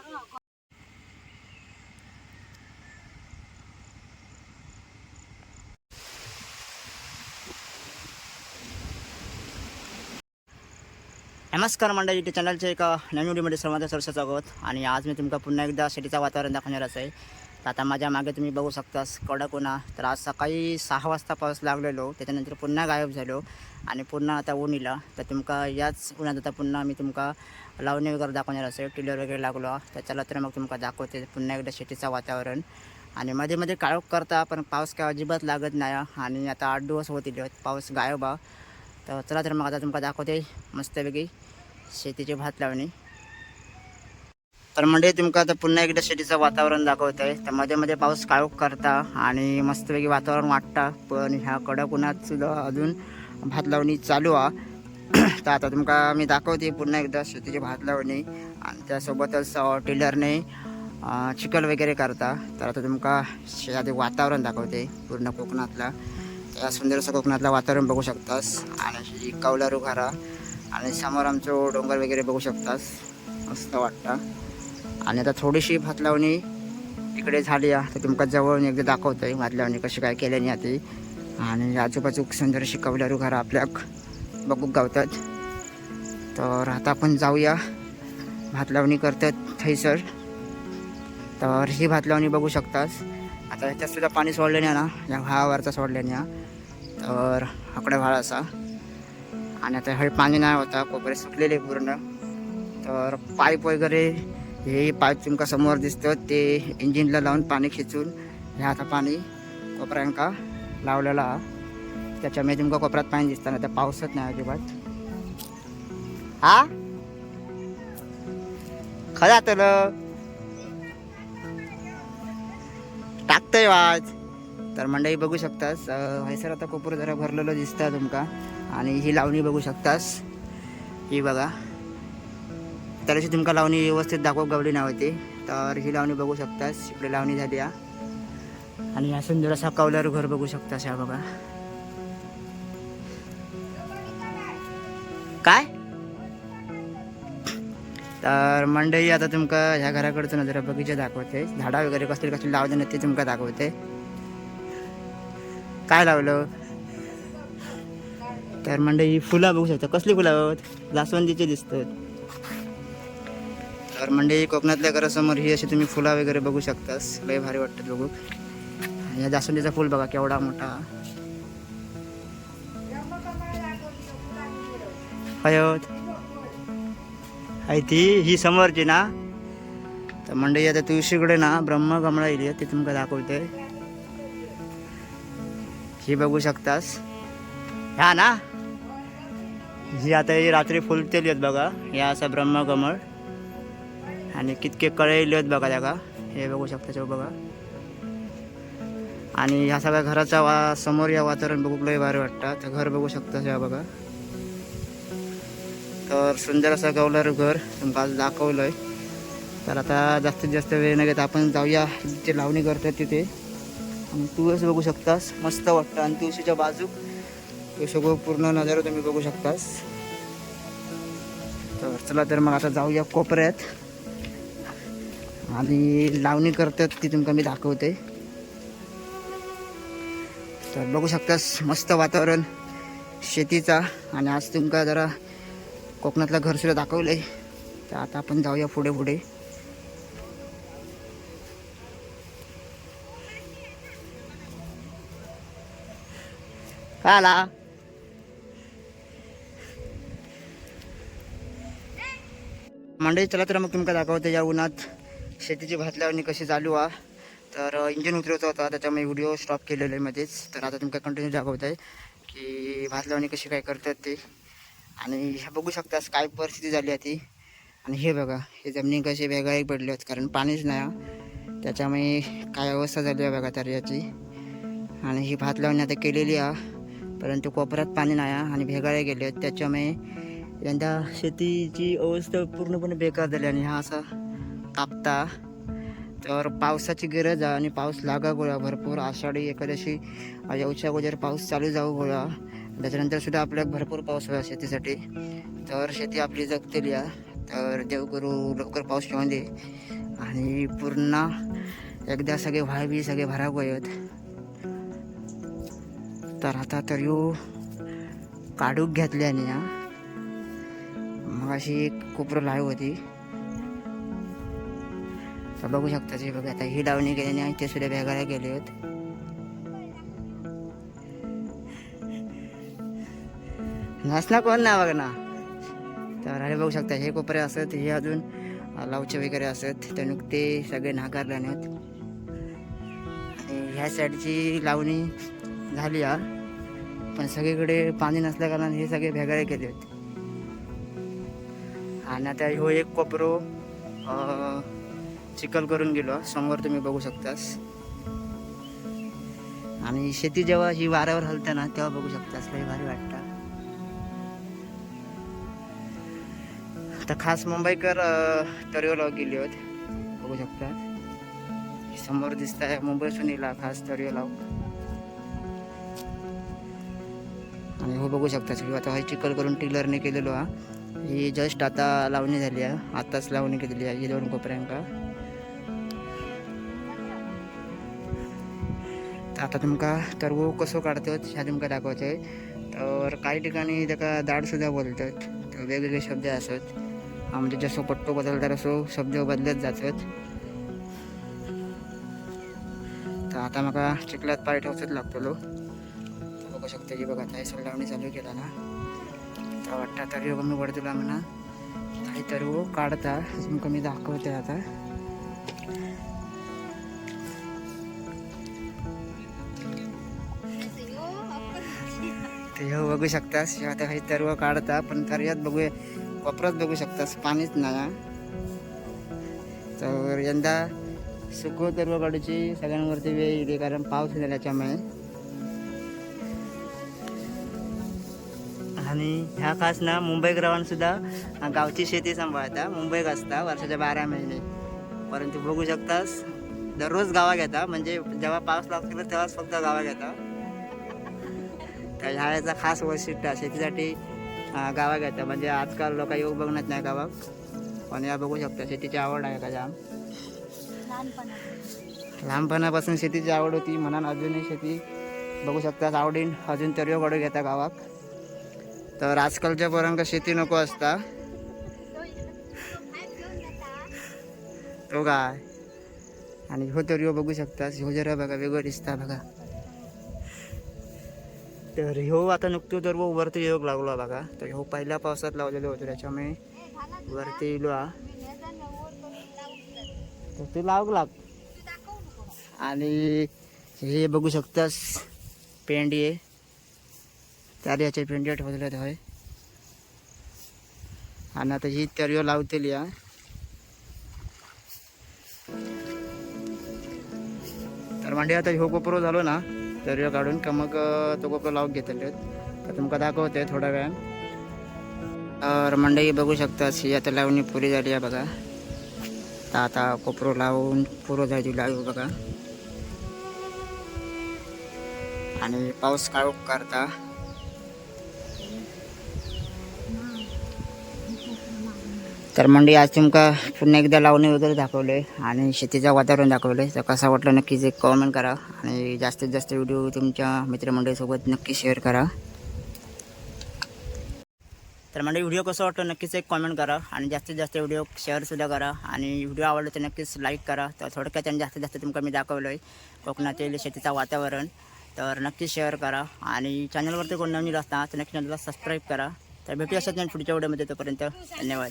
नमस्कार मंडळी, यूट्यूब चॅनलच्या एका नवीन व्हिडिओमध्ये सर्वांचं सरसं स्वागत. आणि आज मी तुमका पुन्हा एकदा शेतीचं वातावरण दाखवणारच आहे. तर आता माझ्या मागे तुम्ही बघू शकतास कडक उन्हा. तर आज सकाळी 6 वाजता पाऊस लागलेलो, त्याच्यानंतर पुन्हा गायब झालो आणि पुन्हा आता ऊन इला. तर तुमका याच उन्हात आता पुन्हा मी तुमका लावणी वगैरे दाखवणार असेल, टिलर वगैरे लागलो. तर चला तर मग तुमका दाखवते पुन्हा एकदा शेतीचं वातावरण. आणि मध्ये मध्ये काळोख करता, पण पाऊस काय अजिबात लागत नाही. आणि आता 8 दिवस होतील पाऊस गायब. तर चला तर मग आता तुमका दाखवते मस्तपैकी शेतीचे भात लावणी. तर म्हणजे तुमका आता पुन्हा एकदा शेतीचं वातावरण दाखवत आहे. तर मध्ये मध्ये पाऊस काळोख करता आणि मस्तपैकी वातावरण वाटता, पण ह्या कडक उन्हात सुद्धा अजून भात लावणी चालू आहे. तर आता तुमका मी दाखवते पुन्हा एकदा शेतीची भात लावणी आणि त्यासोबतच टिलरने चिखल वगैरे करता. तर आता तुमका शेती वातावरण दाखवते पूर्ण कोकणातला. त्या सुंदरसं कोकणातलं वातावरण बघू शकतास. आणि ही कौलारू घरा आणि समोर आमचं डोंगर वगैरे बघू शकतास, मस्त वाटतं. आणि आता थोडीशी भात लावणी इकडे झाली आहे, तर तुमका जवळून एकदा दाखवतोय भात लावणी कशी काय केल्याने आधी. आणि आजूबाजू सुंदरशी कौलारू घरा आपल्याक बघू गावतात. तर आता आपण जाऊया भात लावणी करतात थैसर. तर ही भात लावणी बघू शकतास. आता ह्याच्यात सुद्धा पाणी सोडल्याने ना, या भावावरचा सोडल्याने. तर आकडे भाळ असा. आणि आता हे पाणी नाही होता, कोपरे सुकलेले पूर्ण. तर पाईप वगैरे हे पाईप तुमका समोर दिसतं, ते इंजिनला लावून पाणी खिचून हे आता पाणी कोपऱ्यांका लावलेला. त्याच्यामुळे तुमका कोपऱ्यात पाणी दिसतं ना, त्या पावसात नाही अजिबात. हा खरा तर टाकतंय वाज. तर मंडळी बघू शकतास, हैसर आता कोपर जरा भरलेलं दिसतं तुमका. आणि ही लावणी बघू शकतास, ही बघा. तर अशी तुमका लावणी व्यवस्थित दाखव गावली नाही होती. तर ही लावणी बघू शकतास, इकडे लावणी झाली. आणि हा सुंदर असा कौलारू घर बघू शकतास, ह्या बघा. काय तर मंडळी आता तुमका ह्या घराकडचं नजरा बगीचा दाखवते. झाडा वगैरे कसली कसली लावले नाही ते तुमका दाखवते. काय लावलं तर मंडळी फुलं बघू शकता, कसली फुलं आहोत, जास्वंदीचे दिसतात. तर मंडळी कोकणातल्या घरासमोर ही अशी तुम्ही फुलं वगैरे बघू शकतास, लय भारी वाटतात बघू. या जास्वंदीचा फुल बघा केवढा मोठा हयत आहे. ती ही समोरची ना. तर मंडळी आता तुळशीकडे ना ब्रह्मकमळा येईल, ते तुमका दाखवते. ही बघू शकतास, ह्या ना ही आता ही रात्री फुलतेली आहेत बघा. या असा ब्रह्मकमळ आणि कितके कळलेले आहेत बघा त्याका, हे बघू शकता बघा. आणि ह्या सगळ्या घराचा समोर या वातावरण बघू लय भारी वाटतं. तर घर बघू शकता ह्या बघा. तर सुंदर असं कौलारू घर तुमका आज दाखवलंय. तर आता जास्तीत जास्त वेळ न घेता आपण जाऊया जिथे लावणी करतात तिथे. आणि तुळस बघू शकतास, मस्त वाटतं. आणि तुळशीच्या बाजू हे सगळं पूर्ण नजारा तुम्ही बघू शकतास. तर चला तर मग आता जाऊया कोपऱ्यात आणि लावणी करतात ती तुमका मी दाखवते. तर बघू शकतास मस्त वातावरण शेतीचा. आणि आज तुमका जरा कोकणातलं घर सुद्धा दाखवलंय. तर आता आपण जाऊया पुढे पुढे. काय आला मंडळी, चला तर मग तुमका दाखवते या उन्हात शेतीची भात लावणी कशी चालू आहे. तर इंजिन उतरवत होता, त्याच्यामुळे व्हिडिओ स्टॉप केलेलं आहे मध्येच. तर आता तुमका कंटिन्यू दाखवत आहे की भात लावणी कशी काय करतात ते. आणि हे बघू शकतास काय परिस्थिती झाली आहे ती. आणि हे बघा, हे जमिनी कशी वेगळी पडली आहेत, कारण पाणीच नाही. त्याच्यामुळे काय अवस्था झाली आहे बघा तर याची. आणि ही भात लावणी आता केलेली आहे, परंतु कोपऱ्यात पाणी नाही आणि भेगाळे गेले आहेत. त्याच्यामुळे यंदा शेतीची अवस्था पूर्णपणे बेकार झाली. आणि हा असा तापता. तर पावसाची गरज आहे आणि पाऊस लागा गोळा भरपूर. आषाढी एकादशी याच्या अगोदर पाऊस चालू जाऊ गोळा. त्याच्यानंतर सुद्धा आपल्याला भरपूर पाऊस व्हावा शेतीसाठी. तर शेती आपली जगतेली आहे. तर देव करू लवकर पाऊस येऊन दे. आणि पूर्ण एकदा सगळे व्हायबी सगळे भराक वयत. तर आता तर ह्यो काढूक घेतल्याने मग अशी एक कोपरं लाईव्ह होती. तर बघू शकता हे बघा आता ही लावणी गेल्याने आणि ते सुद्धा भेगायला गेले आहेत. नसना कोण ना बघ ना. तर अरे बघू शकता हे कोपरे असत हे अजून लावचे वगैरे असत ते नुकते सगळे नाकारल्याने आहेत. आणि ह्या साईडची लावणी झाली पण सगळीकडे पाणी नसल्या कारण हे सगळे भेगाळे केले आहेत. आणि आता ह्यो एक कोपरो चिखल करून गेलो समोर तुम्ही बघू शकतास. आणि शेती जेव्हा ही वाऱ्यावर हलते ना तेव्हा बघू शकतास लय भारी वाटतं. आता खास मुंबईकर तर्योला गेले होत बघू शकता. समोर दिसत आहे मुंबई सुनीला खास तर्यो लाव. आणि हो बघू शकता आता हा चिखल करून टिलरने केलेलो ही जस्ट आता लावणी झाली आताच लावणी केलेली आहे ही 2 कोपऱ्यांका. तर आता तुमका तरवो कसो काढतात ह्या तुमका दाखवायचं आहे. तर काही ठिकाणी त्याका दाड सुद्धा बोलतात. तर वेगवेगळे शब्द असतात म्हणजे जसं पट्टो बदलतात असो शब्द बदलत जातात. तर आता मला चिखलात पाय ठेवत लागतो. बघू शकता की बघा आता हे लावणी चालू केला ना तर वाटतं तरी कमी पडतो म्हणा काही तरी काढता तुमका मी दाखवते आता. ते हो बघू शकतास आता हे तर्व काढता पण तर्यात बघूया कोपऱ्यात बघू शकतास पाणीच नाही. तर यंदा सुको तर्व काढूची सगळ्यांवरती वेळ येते कारण पाऊस झाल्याच्यामुळे. आणि ह्या खास ना मुंबईकरांसुद्धा गावची शेती सांभाळता मुंबईत असता वर्षाच्या 12 महिने. परंतु बघू शकतास दररोज गावा घेता म्हणजे जेव्हा पाऊस लागतो तेव्हाच फक्त गावा घेता. तर ह्या याचा खास वैशिष्ट्य शेतीसाठी गावा घेता म्हणजे आजकाल लोक येऊ बघण्यात नाही गावाक. पण या बघू शकता शेतीची आवड आहे का जाम. लहानपणापासून शेतीची आवड होती म्हणून अजूनही शेती बघू शकता आवडीन अजून तर्यो काढू घेता गावाक. तर आजकालच्या पोरांका शेती नको असता तो काय. आणि हो तर्यो बघू शकता ह्यो जरा बघा वेगळं दिसता बघा. तर ह्यो आता नुकतो तर वरती योग लागलो बघा. तर ह्यो पहिल्या पावसात लावलेलो होतो त्याच्यामुळे वरती येलो तर ते लाग. आणि हे बघू शकतास पेंडी आहे तर याचे पेंडी ठेवलेले होय. आणि आता ही तर्यो लावतेली तर म्हणजे आता ह्यो कोपरो झालो ना तर्यो काढून का मग तो कोपरो लावून घेतले. तर तुमका दाखवते थोड्या वेळान. तर मंडई बघू शकता ही आता लावणी पुरी झाली आहे बघा. तर आता कोपरो लावून पुरो झाली लावू बघा. आणि पाऊस काळोख करता तर मंडळी आज तुमका पुन्हा एकदा लावणी वगैरे दाखवले आणि शेतीचं वातावरण दाखवले. तर कसा वाटलं नक्कीच एक कॉमेंट करा आणि जास्तीत जास्त व्हिडिओ तुमच्या मित्रमंडळीसोबत नक्की शेअर करा. तर मंडळी व्हिडिओ कसं वाटलं नक्कीच एक कॉमेंट करा आणि जास्तीत जास्त व्हिडिओ शेअरसुद्धा करा. आणि व्हिडिओ आवडला तर नक्कीच लाईक करा. तर थोडक्यात आणि जास्तीत जास्त तुमका मी दाखवलं आहे कोकणातील शेतीचं वातावरण. तर नक्की शेअर करा आणि चॅनलवरती कोण नवीन असता तर नक्की चॅनलला सबस्क्राईब करा. तर भेटूया अशाच पुढच्या व्हिडिओमध्ये. तोपर्यंत धन्यवाद.